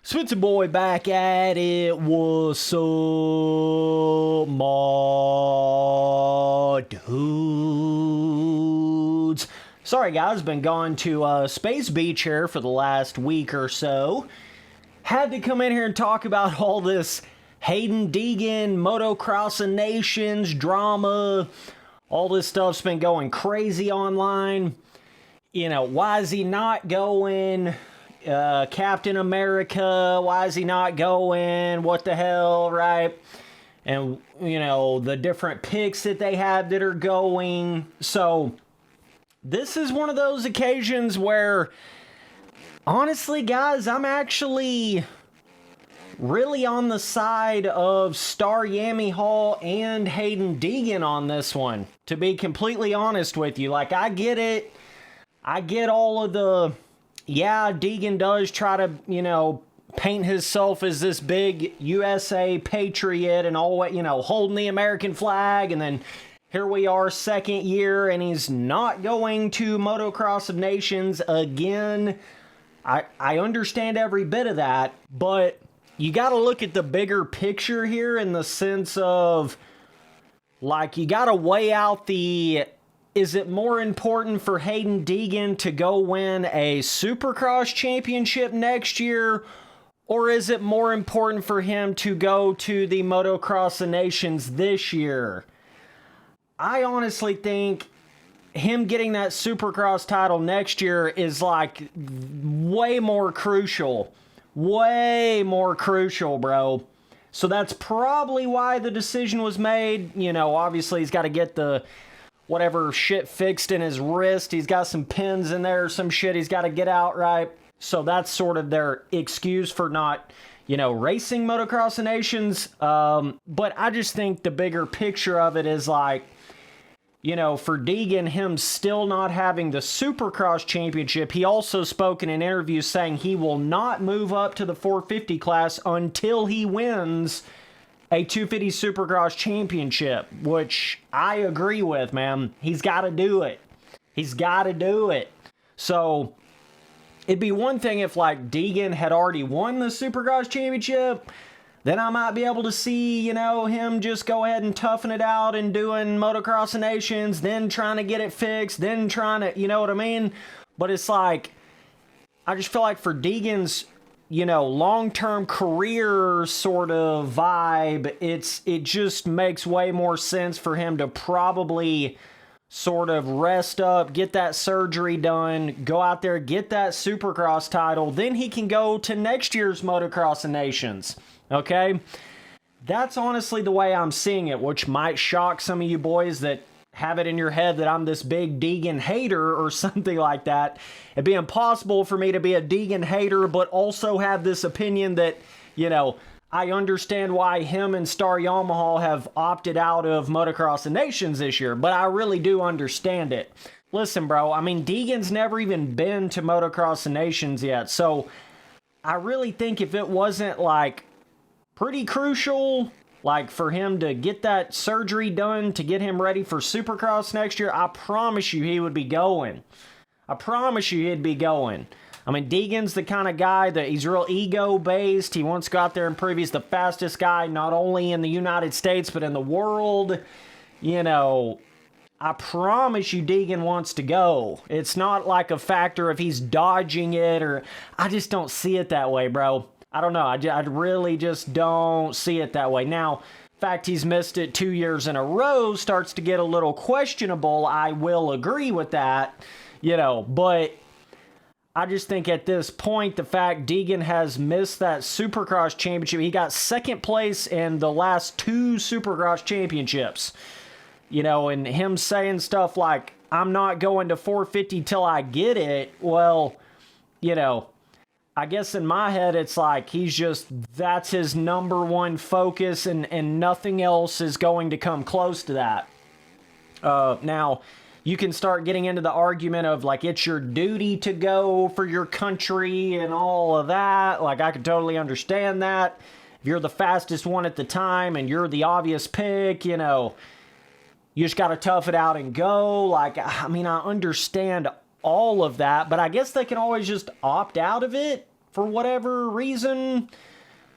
Spencer Boy back at it. What's up, my dudes? Sorry guys, been gone to Space Beach here for the last week or so. Had to come in here and talk about all this Haiden, Deegan, Motocross and Nations drama. All this stuff's been going crazy online. You know, why is he not going? Captain America, why is he not going? What the hell, right? And, you know, the different picks that they have that are going. So, this is one of those occasions where, honestly, guys, I'm actually really on the side of Star Yamaha and Haiden Deegan on this one. To be completely honest with you, like, I get it. I get all of the... Yeah, Deegan does try to, you know, paint himself as this big USA patriot and all, you know, holding the American flag. And then here we are, second year, and he's not going to Motocross of Nations again. I understand every bit of that, but you got to look at the bigger picture here in the sense of, like, you got to weigh out the... Is it more important for Haiden Deegan to go win a Supercross championship next year? Or is it more important for him to go to the Motocross of Nations this year? I honestly think him getting that Supercross title next year is like way more crucial. Way more crucial, bro. So that's probably why the decision was made. You know, obviously he's got to get the... whatever shit fixed in his wrist. He's got some pins in there or some shit he's got to get out, right? So that's sort of their excuse for not, you know, racing Motocross of Nations. But I just think the bigger picture of it is like, you know, for Deegan, him still not having the Supercross championship, he also spoke in an interview saying he will not move up to the 450 class until he wins a 250 Supercross championship, which I agree with, man. He's got to do it. He's got to do it. So, it'd be one thing if, like, Deegan had already won the Supercross championship. Then I might be able to see, you know, him just go ahead and toughen it out and doing Motocross of Nations, then trying to get it fixed, then trying to, you know what I mean? But it's like, I just feel like for Deegan's, you know, long-term career sort of vibe, it just makes way more sense for him to probably sort of rest up, get that surgery done, go out there, get that Supercross title, then he can go to next year's Motocross of Nations, okay? That's honestly the way I'm seeing it, which might shock some of you boys that have it in your head that I'm this big Deegan hater or something like that. It'd be impossible for me to be a Deegan hater, but also have this opinion that, you know, I understand why him and Star Yamaha have opted out of Motocross of Nations this year, but I really do understand it. Listen, bro, I mean, Deegan's never even been to Motocross of Nations yet, so I really think if it wasn't, like, pretty crucial... like, for him to get that surgery done to get him ready for Supercross next year, I promise you he would be going. I promise you he'd be going. I mean, Deegan's the kind of guy that he's real ego-based. He wants to go out there and prove he's the fastest guy, not only in the United States, but in the world. You know, I promise you Deegan wants to go. It's not like a factor if he's dodging it or... I just don't see it that way, bro. I don't know. I really just don't see it that way. Now, the fact he's missed it 2 years in a row starts to get a little questionable. I will agree with that, you know, but I just think at this point, the fact Deegan has missed that Supercross championship, he got second place in the last 2 Supercross championships, you know, and him saying stuff like, I'm not going to 450 till I get it. Well, you know, I guess in my head, it's like he's just, that's his number one focus and nothing else is going to come close to that. Now, you can start getting into the argument of like, it's your duty to go for your country and all of that. Like, I could totally understand that. If you're the fastest one at the time and you're the obvious pick, you know, you just got to tough it out and go. Like, I mean, I understand all of that, but I guess they can always just opt out of it for whatever reason.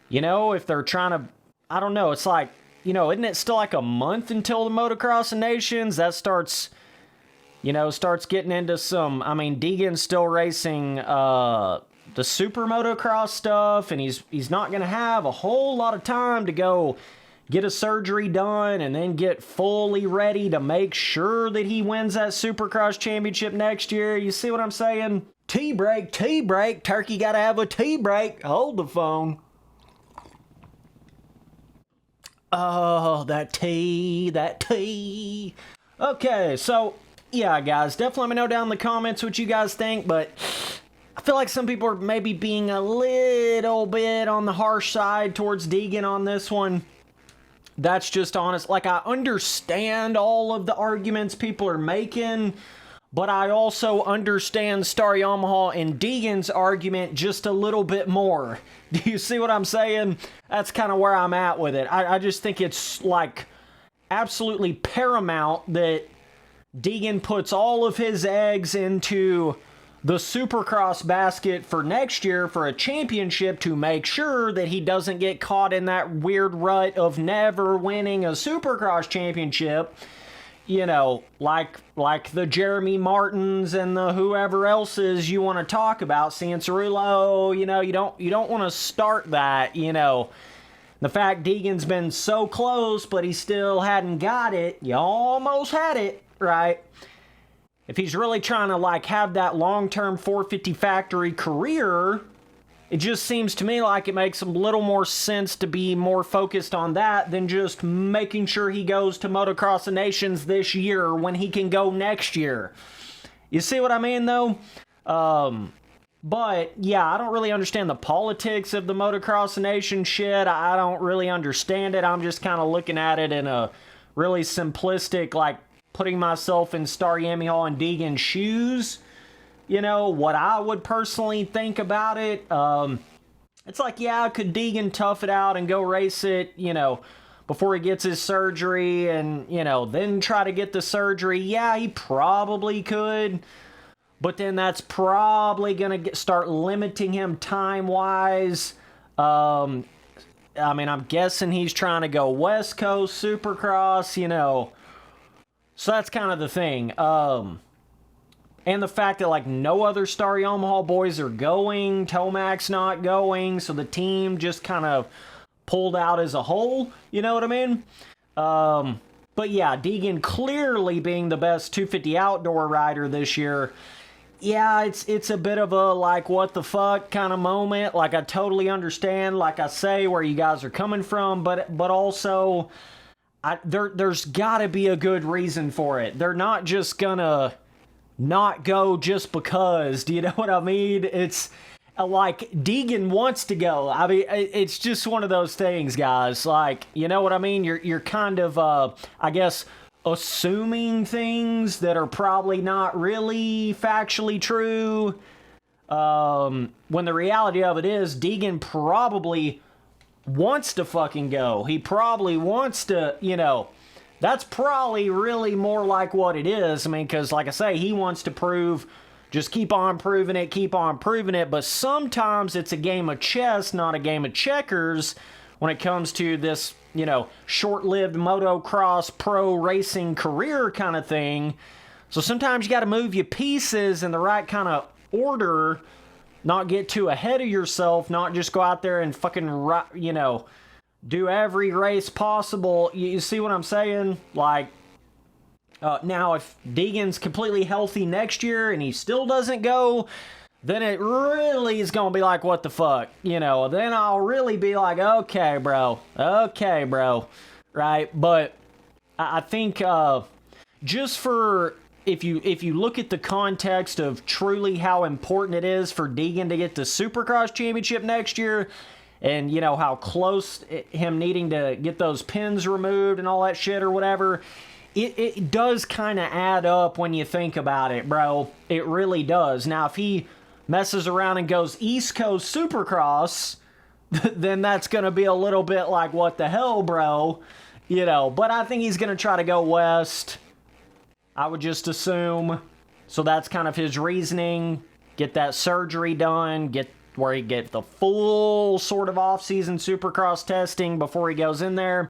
You know, if they're trying to, I don't know, it's like, you know, isn't it still like a month until the Motocross of Nations? That starts, you know, starts getting into some, I mean, Deegan's still racing the SuperMotocross stuff, and he's not going to have a whole lot of time to go get a surgery done and then get fully ready to make sure that he wins that Supercross championship next year. You see what I'm saying? Tea break, turkey gotta have a tea break. Hold the phone. Oh, that tea. Okay, so, yeah, guys, definitely let me know down in the comments what you guys think, but I feel like some people are maybe being a little bit on the harsh side towards Deegan on this one. That's just honest. Like, I understand all of the arguments people are making, but I also understand Star Yamaha and Deegan's argument just a little bit more. Do you see what I'm saying? That's kind of where I'm at with it. I just think it's, like, absolutely paramount that Deegan puts all of his eggs into the Supercross basket for next year for a championship to make sure that he doesn't get caught in that weird rut of never winning a Supercross championship. You know, like the Jeremy Martins and the whoever else's you want to talk about, Cianciarulo, you know, you don't want to start that, you know. The fact Deegan's been so close, but he still hadn't got it. You almost had it, right? If he's really trying to, like, have that long-term 450 factory career, it just seems to me like it makes a little more sense to be more focused on that than just making sure he goes to Motocross of Nations this year when he can go next year. You see what I mean, though? But, yeah, I don't really understand the politics of the Motocross of Nations shit. I don't really understand it. I'm just kind of looking at it in a really simplistic, like, putting myself in Star Yamaha and Deegan's shoes, you know, what I would personally think about it. It's like, yeah, could Deegan tough it out and go race it, you know, before he gets his surgery and, you know, then try to get the surgery? Yeah, he probably could, but then that's probably going to start limiting him time-wise. I mean, I'm guessing he's trying to go West Coast Supercross, you know. So that's kind of the thing. And the fact that, like, no other Star Yamaha boys are going, Tomac's not going, so the team just kind of pulled out as a whole, you know what I mean? But yeah, Deegan clearly being the best 250 outdoor rider this year. Yeah, it's a bit of a, like, what the fuck kind of moment. Like, I totally understand, like I say, where you guys are coming from, but also there's got to be a good reason for it. They're not just gonna not go just because. Do you know what I mean? It's like Deegan wants to go. I mean, it's just one of those things, guys. Like, you know what I mean? You're kind of, I guess, assuming things that are probably not really factually true. When the reality of it is, Deegan probably wants to fucking go. He probably wants to, you know, that's probably really more like what it is. I mean, because like I say, he wants to prove, just keep on proving it, but sometimes it's a game of chess, not a game of checkers when it comes to this, you know, short-lived motocross pro racing career kind of thing. So sometimes you got to move your pieces in the right kind of order, not get too ahead of yourself, not just go out there and fucking, you know, do every race possible. You see what I'm saying? Like, now if Deegan's completely healthy next year and he still doesn't go, then it really is going to be like, what the fuck? You know, then I'll really be like, okay, bro. Right? But I think just for... If you look at the context of truly how important it is for Deegan to get the Supercross championship next year, and, you know, how close him needing to get those pins removed and all that shit or whatever, it does kind of add up when you think about it, bro. It really does. Now, if he messes around and goes East Coast Supercross, then that's going to be a little bit like, what the hell, bro? You know, but I think he's going to try to go West, I would just assume. So that's kind of his reasoning. Get that surgery done, get where he get the full sort of off-season Supercross testing before he goes in there.